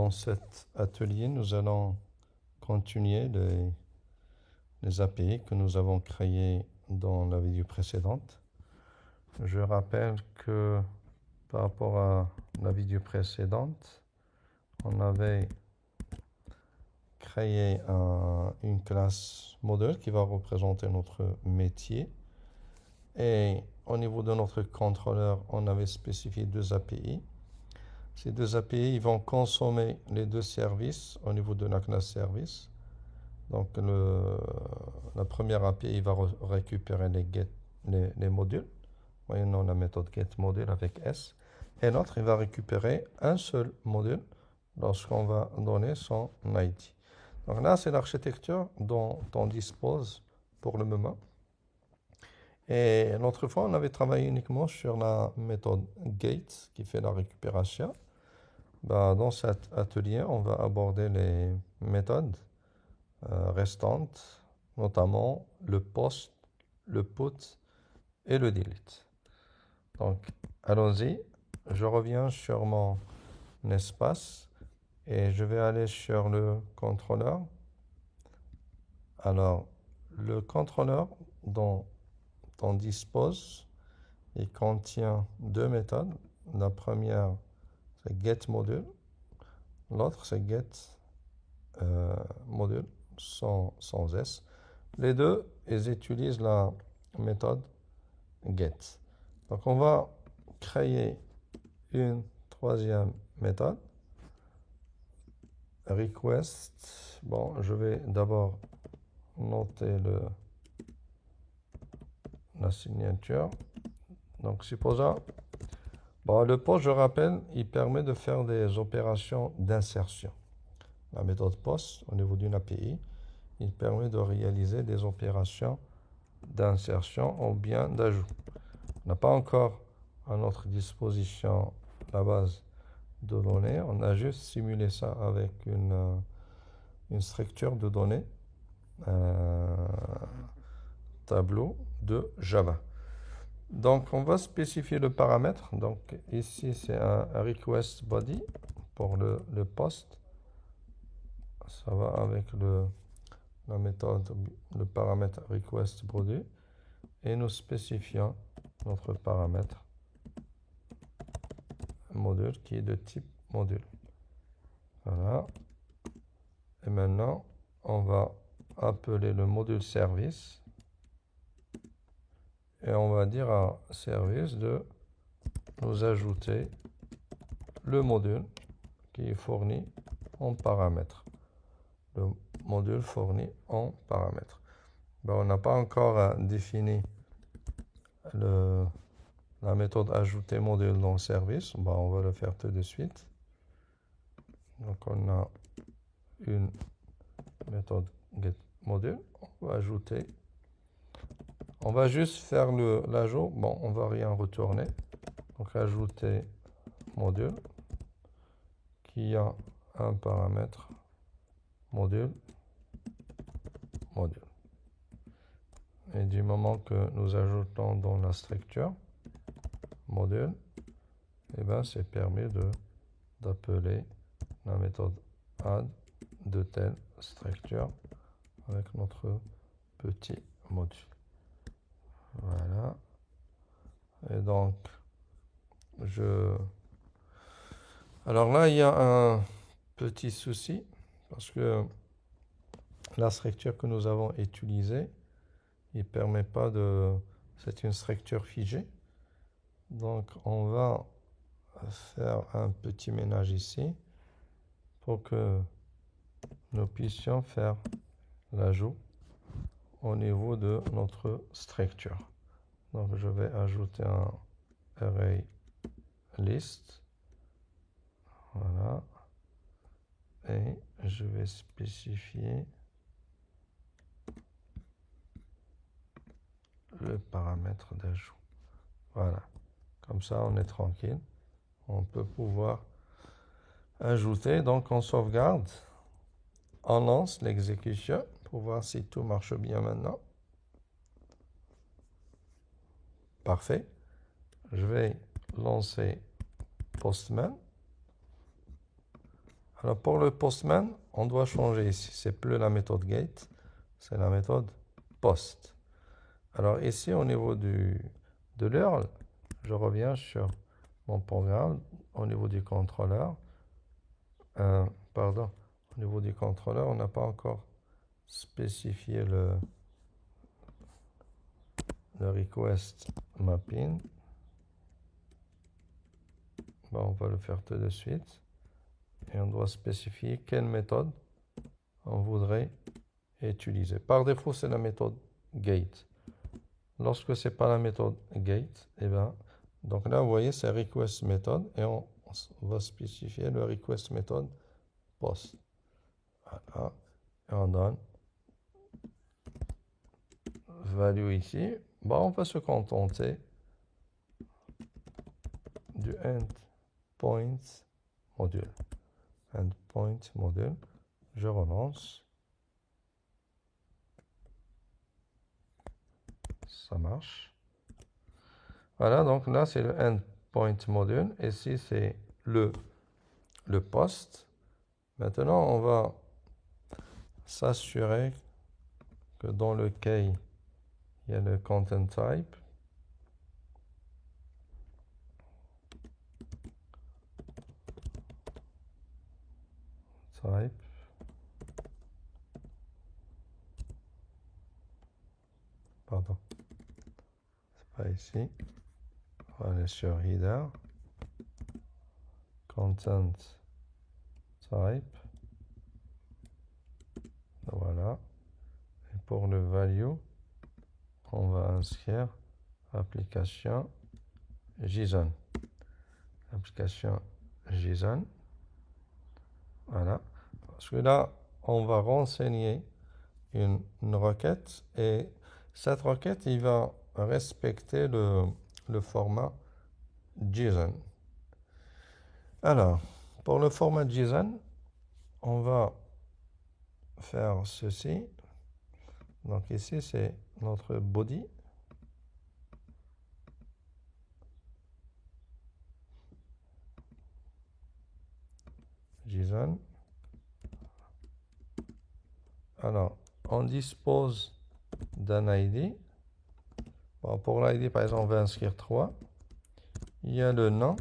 Dans cet atelier, nous allons continuer les API que nous avons créés dans la vidéo précédente. Je rappelle que par rapport à la vidéo précédente, on avait créé une classe modèle qui va représenter notre métier. Et au niveau de notre contrôleur, on avait spécifié deux API. Ces deux API ils vont consommer les deux services au niveau de la classe service. Donc la première API va récupérer les modules, moyennant la méthode getModule avec S. Et l'autre, il va récupérer un seul module lorsqu'on va donner son ID. Donc là, c'est l'architecture dont on dispose pour le moment. Et l'autre fois, on avait travaillé uniquement sur la méthode get qui fait la récupération. Dans cet atelier, on va aborder les méthodes restantes, notamment le post, le put et le delete. Donc, allons-y. Je reviens sur mon espace et je vais aller sur le contrôleur. Alors, le contrôleur dont on dispose, il contient deux méthodes. La première, c'est getModule. L'autre, c'est getModule sans S. Les deux, ils utilisent la méthode get. Donc, on va créer une troisième méthode. Request. Bon, je vais d'abord noter la signature. Donc, supposons, le post, je rappelle, il permet de faire des opérations d'insertion. La méthode post, au niveau d'une API, il permet de réaliser des opérations d'insertion ou bien d'ajout. On n'a pas encore à notre disposition la base de données, on a juste simulé ça avec une structure de données, tableau de Java. Donc, on va spécifier le paramètre. Donc, ici, c'est un request body pour le post. Ça va avec la méthode, le paramètre request body. Et nous spécifions notre paramètre module qui est de type module. Voilà. Et maintenant, on va appeler le module service. Et on va dire à service de nous ajouter le module qui est fourni en paramètre. Le module fourni en paramètre. On n'a pas encore défini la méthode ajouter module dans le service. On va le faire tout de suite. Donc on a une méthode getModule. On va ajouter. On va juste faire l'ajout. On va rien retourner. Donc ajouter module qui a un paramètre module. Et du moment que nous ajoutons dans la structure module, c'est permis d'appeler la méthode add de telle structure avec notre petit module. Voilà. Et donc, alors là, il y a un petit souci parce que la structure que nous avons utilisée, il ne permet pas c'est une structure figée. Donc, on va faire un petit ménage ici pour que nous puissions faire l'ajout au niveau de notre structure. Donc, je vais ajouter un array list. Voilà. Et je vais spécifier le paramètre d'ajout. Voilà. Comme ça, on est tranquille. On peut pouvoir ajouter. Donc, on sauvegarde. On lance l'exécution pour voir si tout marche bien maintenant. Parfait. Je vais lancer Postman. Alors pour le postman, on doit changer ici. C'est plus la méthode get, c'est la méthode post. Alors ici, au niveau de l'URL, je reviens sur mon programme. Au niveau du contrôleur, pardon, au niveau du contrôleur, on n'a pas encore spécifié le request mapping. Bon, on va le faire tout de suite. Et on doit spécifier quelle méthode on voudrait utiliser. Par défaut, c'est la méthode gate. Lorsque ce n'est pas la méthode gate, eh ben, donc là, vous voyez, c'est request method et on va spécifier le request method post. Voilà. Et on donne value ici. Bon, on va se contenter du endpoint module. Endpoint module. Je relance. Ça marche. Voilà, donc là, c'est le endpoint module. Et ici, c'est le post. Maintenant, on va s'assurer que dans le key, il y a le content type. Pardon. C'est pas ici. On va aller sur header. Content type. Voilà. Et pour le value, on va inscrire application JSON. Application JSON. Voilà. Parce que là, on va renseigner une requête et cette requête, il va respecter le format JSON. Alors, pour le format JSON, on va faire ceci. Donc ici, c'est notre body. JSON. Alors, on dispose d'un ID. Bon, pour l'ID, par exemple, on va inscrire 3. Il y a le nom.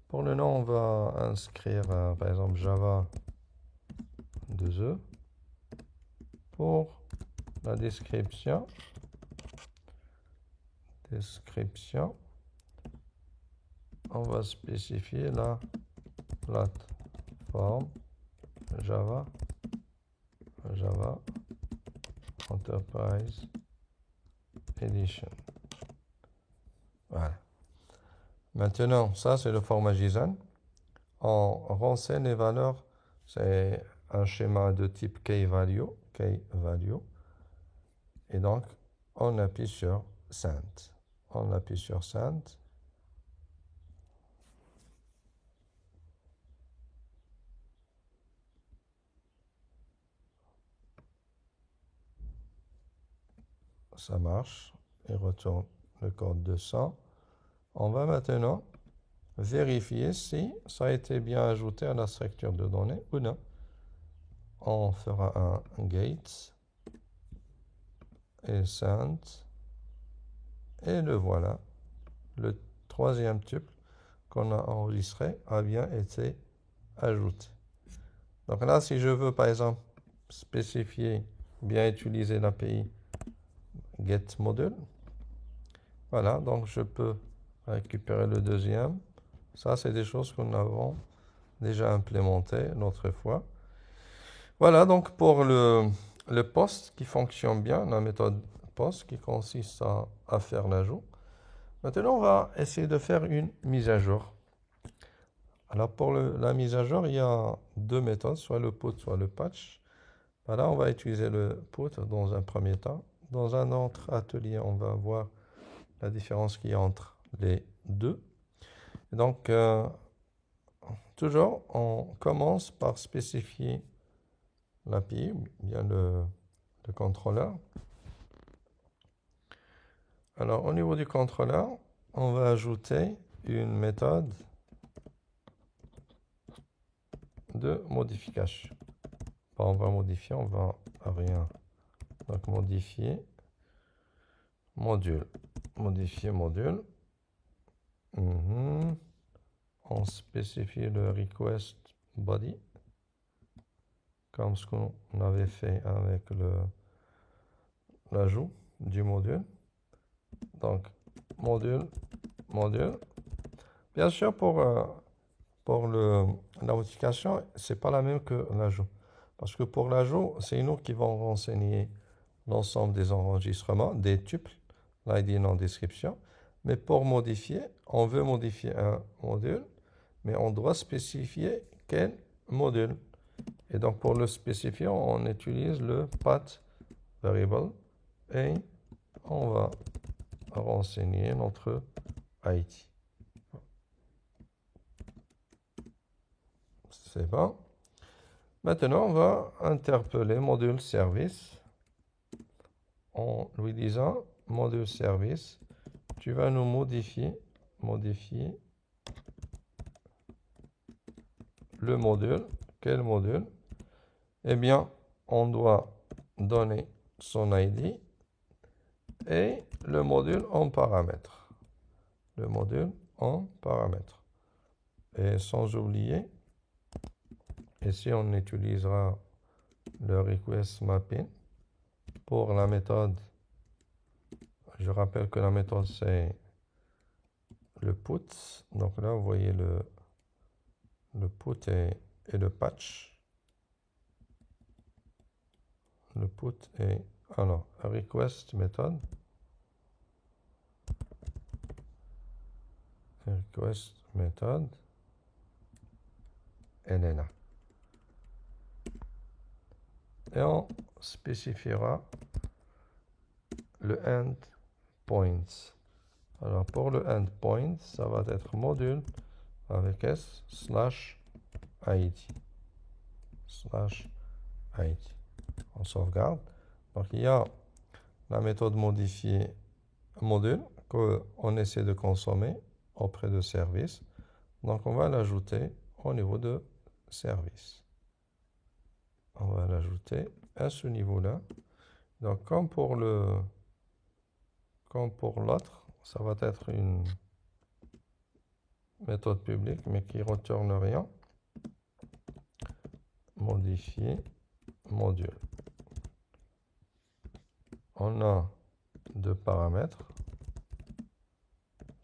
Pour le nom, on va inscrire, par exemple, Java 2E. Pour la description, on va spécifier la plateforme Java Enterprise Edition. Voilà. Maintenant, ça c'est le format JSON. On renseigne les valeurs. C'est un schéma de type key-value. Et donc, on appuie sur Send. On appuie sur Send. Ça marche. Il retourne le code 200. On va maintenant vérifier si ça a été bien ajouté à la structure de données ou non. On fera un gate et send. Et le voilà. Le troisième tuple qu'on a enregistré a bien été ajouté. Donc là, si je veux, par exemple, spécifier, bien utiliser l'API getModule, voilà, donc je peux récupérer le deuxième. Ça, c'est des choses que nous avons déjà implémentées l'autre fois. Voilà, donc pour le post qui fonctionne bien, la méthode post qui consiste à faire l'ajout. Maintenant, on va essayer de faire une mise à jour. Alors pour la mise à jour, il y a deux méthodes, soit le put, soit le patch. Voilà, on va utiliser le put dans un premier temps. Dans un autre atelier, on va voir la différence qu'il y a entre les deux. Et donc, toujours, on commence par spécifier l'API, bien le contrôleur. Alors, au niveau du contrôleur, on va ajouter une méthode de modification. On va modifier, on va rien. Donc modifier module. Modifier module. On spécifie le request body comme ce qu'on avait fait avec l'ajout du module. Donc module. Bien sûr, pour la modification, c'est pas la même que l'ajout. Parce que pour l'ajout, c'est nous qui vont renseigner l'ensemble des enregistrements, des tuples, l'ID non description. Mais pour modifier, on veut modifier un module, mais on doit spécifier quel module. Et donc pour le spécifier, on utilise le path variable et on va renseigner notre ID. C'est bon. Maintenant, on va interpeller module service en lui disant module service, tu vas nous modifier le module. Quel module? Eh bien, on doit donner son ID et le module en paramètres. Le module en paramètres. Et sans oublier, ici on utilisera le request mapping pour la méthode. Je rappelle que la méthode c'est le put. Donc là, vous voyez le put et le patch. Le put est alors request méthode. Request méthode. Elle est là. Et on spécifiera le endpoint. Alors pour le endpoint, ça va être module avec s /id. /id. On sauvegarde. Donc il y a la méthode modifier module qu'on essaie de consommer auprès de service. Donc on va l'ajouter au niveau de service. On va l'ajouter à ce niveau-là. Donc comme pour l'autre, ça va être une méthode publique mais qui ne retourne rien. Modifier module. On a deux paramètres,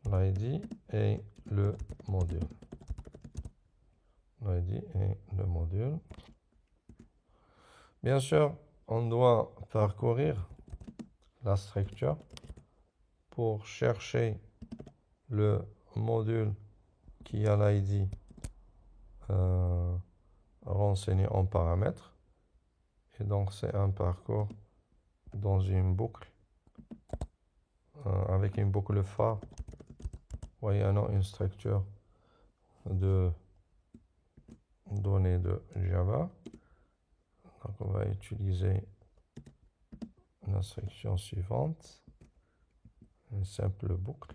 l'ID et le module. L'ID et le module. Bien sûr, on doit parcourir la structure pour chercher le module qui a l'ID renseigné en paramètres. Et donc, c'est un parcours dans une boucle avec une boucle for. Voyons une structure de données de Java. Donc, on va utiliser l'instruction suivante, une simple boucle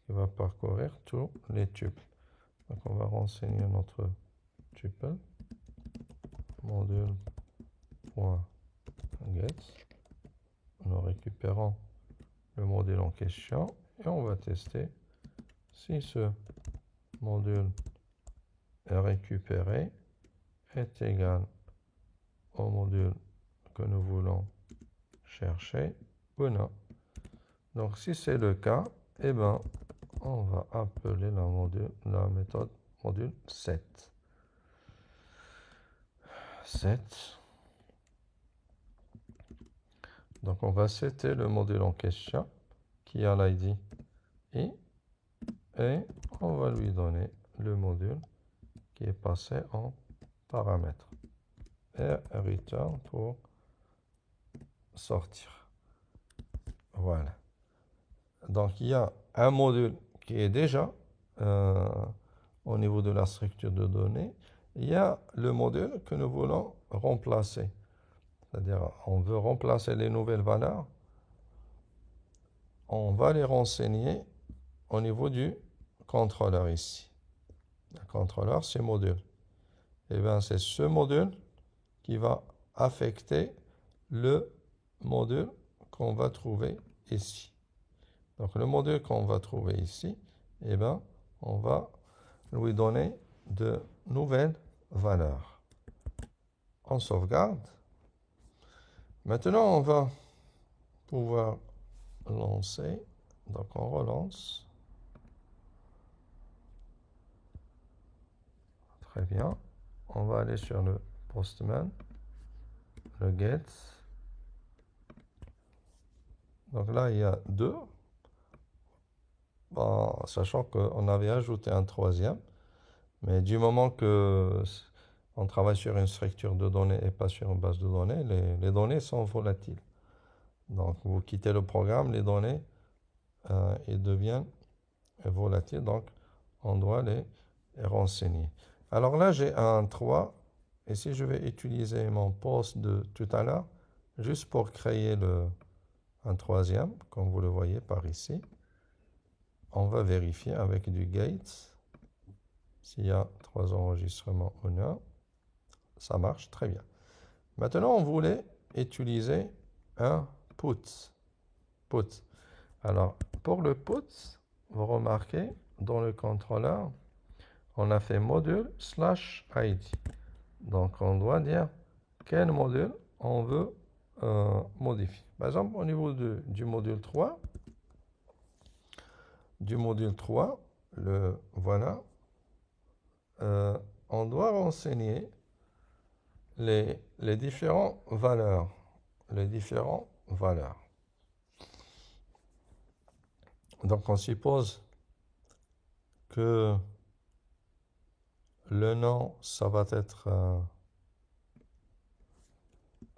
qui va parcourir tous les tuples. Donc, on va renseigner notre tuple module.get. Nous récupérons le module en question et on va tester si ce module est récupéré est égal au module que nous voulons chercher ou non. Donc si c'est le cas, eh ben, on va appeler la méthode module set. Donc on va setter le module en question qui a l'ID et on va lui donner le module qui est passé en paramètre et return pour sortir. Voilà. Donc il y a un module qui est déjà au niveau de la structure de données. Il y a le module que nous voulons remplacer. C'est-à-dire, on veut remplacer les nouvelles valeurs. On va les renseigner au niveau du contrôleur ici. Le contrôleur, c'est module. eh bien, c'est ce module qui va affecter le module qu'on va trouver ici. Donc, le module qu'on va trouver ici, eh bien, on va lui donner de nouvelles valeurs. On sauvegarde. Maintenant, on va pouvoir lancer. Donc, on relance. Très bien. On va aller sur le Postman, le get. Donc là, il y a 2. Bon, sachant qu'on avait ajouté un troisième. Mais du moment que on travaille sur une structure de données et pas sur une base de données, les données sont volatiles. Donc, vous quittez le programme, les données, ils deviennent volatiles. Donc, on doit les renseigner. Alors là, j'ai un 3. Et si je vais utiliser mon post de tout à l'heure, juste pour créer un troisième, comme vous le voyez par ici, on va vérifier avec du gate s'il y a 3 enregistrements ou non. Ça marche très bien. Maintenant, on voulait utiliser un put. Alors, pour le put, vous remarquez, dans le contrôleur, on a fait module /id. Donc, on doit dire quel module on veut modifier. Par exemple, au niveau du module 3, voilà, on doit renseigner les différentes valeurs. Donc, on suppose que le nom, ça va être,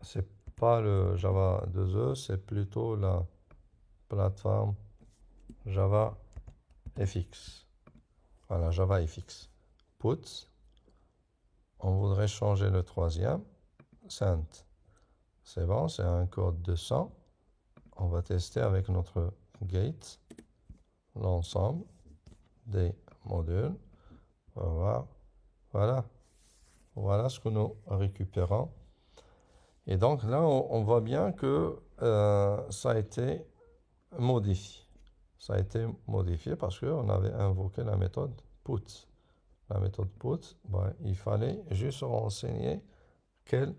c'est pas le Java 2E, c'est plutôt la plateforme Java FX. Voilà, Java FX. Put. On voudrait changer le troisième. Send. C'est bon, c'est un code 200. On va tester avec notre gate l'ensemble des modules. On va voir. Voilà. Voilà ce que nous récupérons. Et donc là, on voit bien que ça a été modifié. Ça a été modifié parce qu'on avait invoqué la méthode put. La méthode put, il fallait juste renseigner de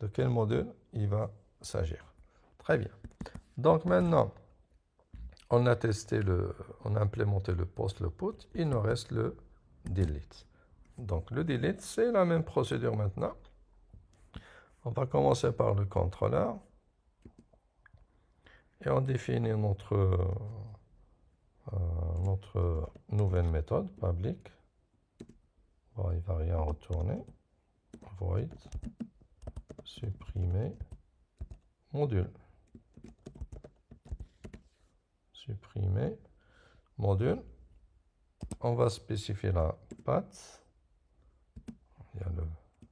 quel module il va s'agir. Très bien. Donc maintenant, on a on a implémenté le post, le put. Il nous reste le delete. Donc le delete, c'est la même procédure maintenant. On va commencer par le contrôleur. Et on définit notre nouvelle méthode, public. Bon, il ne va rien retourner. Void, supprimer, module. Supprimer, module. On va spécifier la path. Il y a le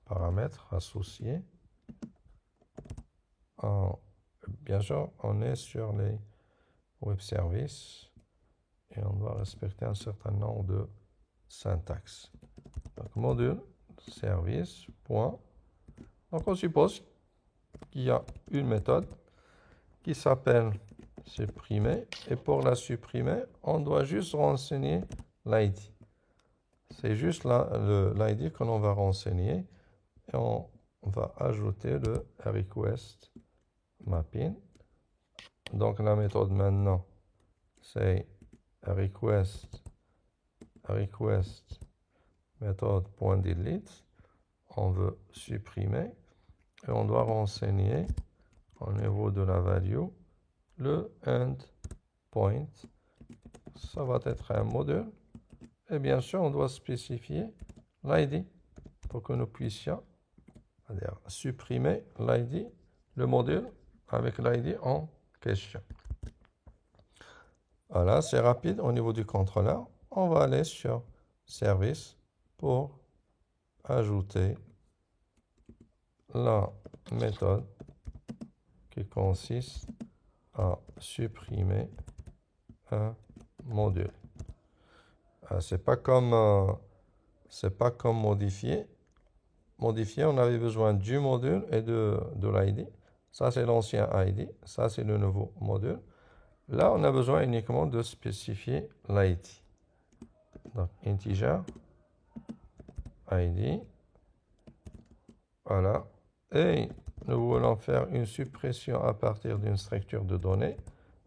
paramètre associé. Bien sûr, on est sur les web services et on doit respecter un certain nombre de syntaxes. Donc, module, service, point. Donc, on suppose qu'il y a une méthode qui s'appelle supprimer. Et pour la supprimer, on doit juste renseigner l'ID. C'est juste l'ID que l'on va renseigner. Et on va ajouter le request mapping. Donc, la méthode maintenant, c'est request méthode.delete. On veut supprimer et on doit renseigner au niveau de la value le endpoint. Ça va être un module. Et bien sûr, on doit spécifier l'ID pour que nous puissions supprimer l'ID, le module avec l'ID en question. Voilà, c'est rapide au niveau du contrôleur. On va aller sur service pour ajouter la méthode qui consiste à supprimer un module. C'est pas comme modifier. modifier, on avait besoin du module et de l'ID. Ça, c'est l'ancien ID. Ça, c'est le nouveau module. Là, on a besoin uniquement de spécifier l'ID. Donc, integer ID. Voilà. Et nous voulons faire une suppression à partir d'une structure de données.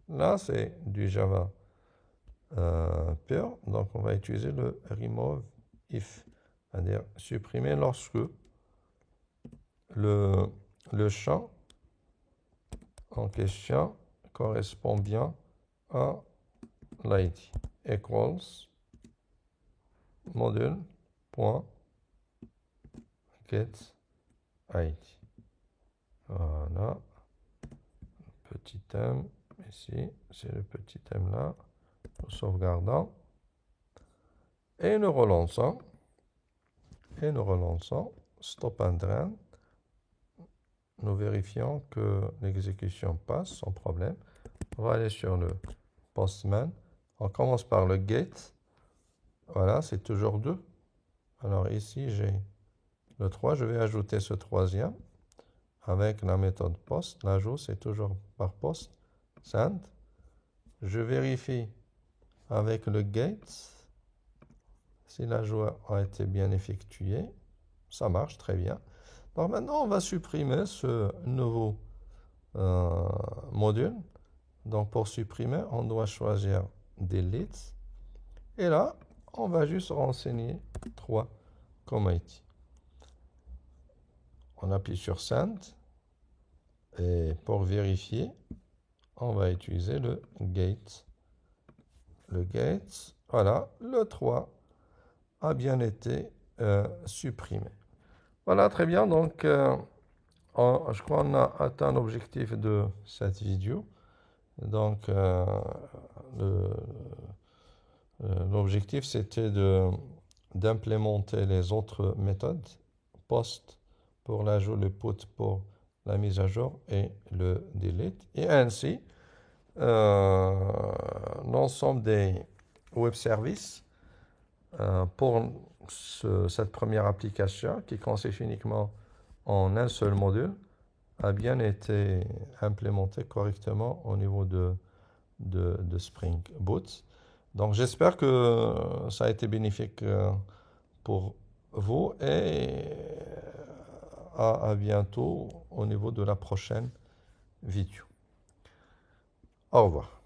Là, c'est du Java pur. Donc, on va utiliser le remove if, c'est-à-dire supprimer lorsque le champ en question correspond bien à l'ID equals module.getID. Voilà, petit m ici, c'est le petit m là, nous sauvegardons et nous relançons, stop and run. Nous vérifions que l'exécution passe sans problème. On va aller sur le Postman. On commence par le get. Voilà, c'est toujours 2. Alors ici, j'ai le 3. Je vais ajouter ce troisième avec la méthode post. L'ajout, c'est toujours par post. Send. Je vérifie avec le get si l'ajout a été bien effectué. Ça marche très bien. Donc maintenant, on va supprimer ce nouveau module. Donc pour supprimer, on doit choisir Delete. Et là, on va juste renseigner 3 comme ID. On appuie sur Send. Et pour vérifier, on va utiliser le Gate. Le Gate, voilà, le 3 a bien été supprimé. Voilà, très bien. Donc, je crois qu'on a atteint l'objectif de cette vidéo. Donc, l'objectif, c'était d'implémenter les autres méthodes, post pour l'ajout, le put pour la mise à jour et le delete. Et ainsi, l'ensemble des web services pour cette première application qui consiste uniquement en un seul module a bien été implémenté correctement au niveau de Spring Boot. Donc j'espère que ça a été bénéfique pour vous et à bientôt au niveau de la prochaine vidéo. Au revoir.